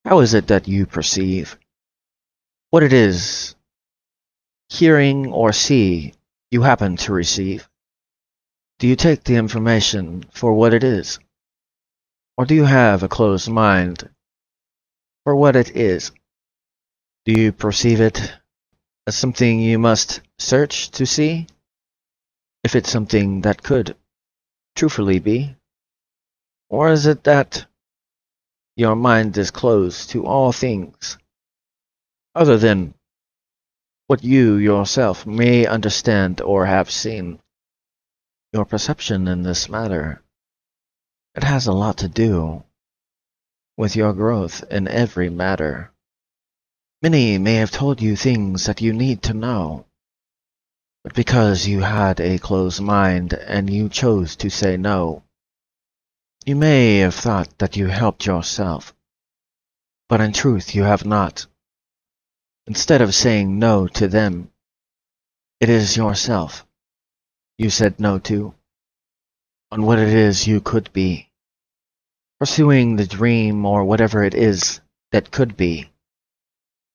How is it that you perceive what it is, hearing or see, you happen to receive? Do you take the information for what it is, or do you have a closed mind for what it is? Do you perceive it as something you must search to see, if it's something that could truthfully be? Or is it that your mind is closed to all things other than what you yourself may understand or have seen? Your perception in this matter, it has a lot to do with your growth in every matter. Many may have told you things that you need to know, but because you had a closed mind and you chose to say no, you may have thought that you helped yourself, but in truth you have not. Instead of saying no to them, it is yourself you said no to, on what it is you could be, pursuing the dream or whatever it is that could be,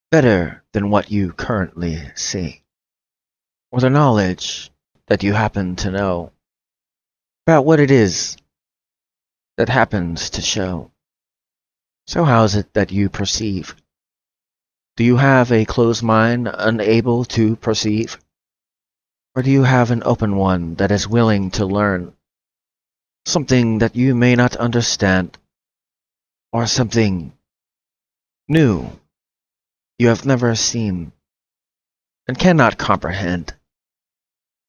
better than what you currently see, or the knowledge that you happen to know about what it is that happens to show. So how is it that you perceive? Do you have a closed mind unable to perceive? Or do you have an open one that is willing to learn something that you may not understand, or something new you have never seen and cannot comprehend,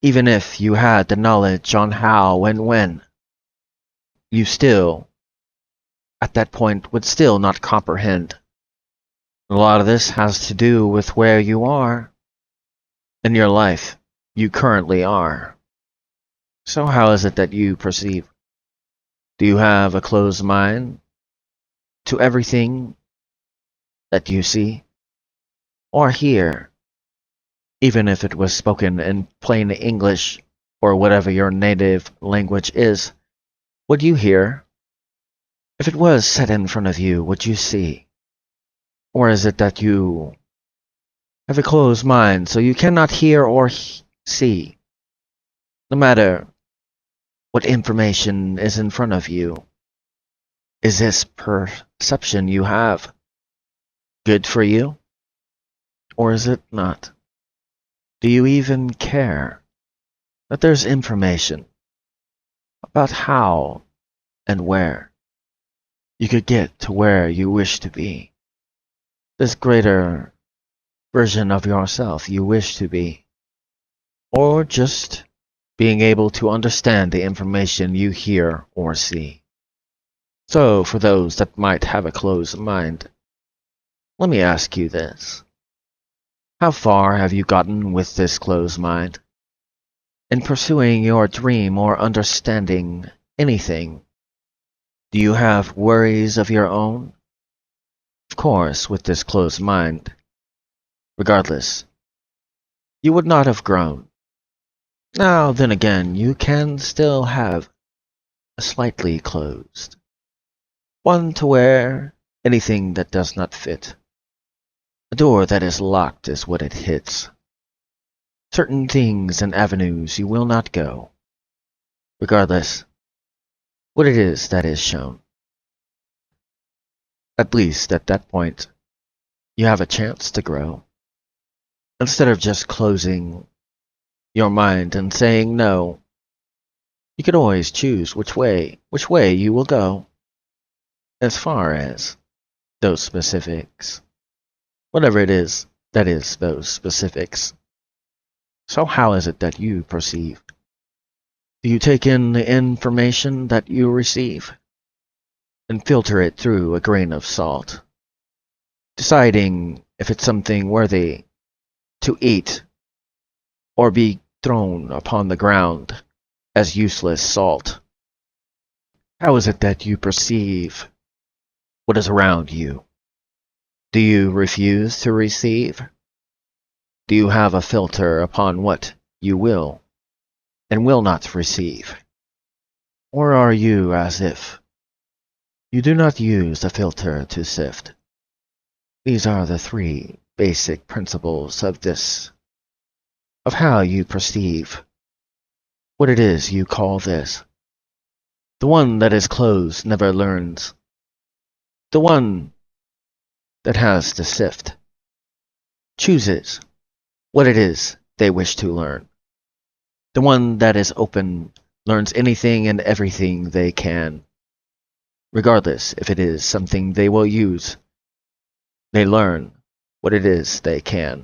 even if you had the knowledge on how and when? You still, at that point, would still not comprehend. A lot of this has to do with where you are in your life you currently are. So how is it that you perceive? Do you have a closed mind to everything that you see or hear, even if it was spoken in plain English or whatever your native language is? Would you hear? If it was set in front of you, would you see? Or is it that you have a closed mind so you cannot hear or see, no matter what information is in front of you? Is this perception you have good for you, or is it not? Do you even care that there's information about how and where you could get to where you wish to be, this greater version of yourself you wish to be, or just being able to understand the information you hear or see? So, for those that might have a closed mind, let me ask you this. How far have you gotten with this closed mind? In pursuing your dream or understanding anything, do you have worries of your own? Of course, with this closed mind, regardless, you would not have grown. Now, then again, you can still have a slightly closed one to where anything that does not fit. A door that is locked is what it hits. Certain things and avenues you will not go, regardless what it is that is shown. At least at that point, you have a chance to grow. Instead of just closing your mind and saying no, you could always choose which way you will go. As far as those specifics, whatever it is that is those specifics. So how is it that you perceive? Do you take in the information that you receive and filter it through a grain of salt, deciding if it's something worthy to eat or be thrown upon the ground as useless salt? How is it that you perceive what is around you? Do you refuse to receive? Do you have a filter upon what you will and will not receive? Or are you as if you do not use a filter to sift, These are the three basic principles of how you perceive what it is you call this. The one that is closed never learns. The one that has to sift chooses what it is they wish to learn. The one that is open learns anything and everything they can, regardless if it is something they will use. They learn what it is they can.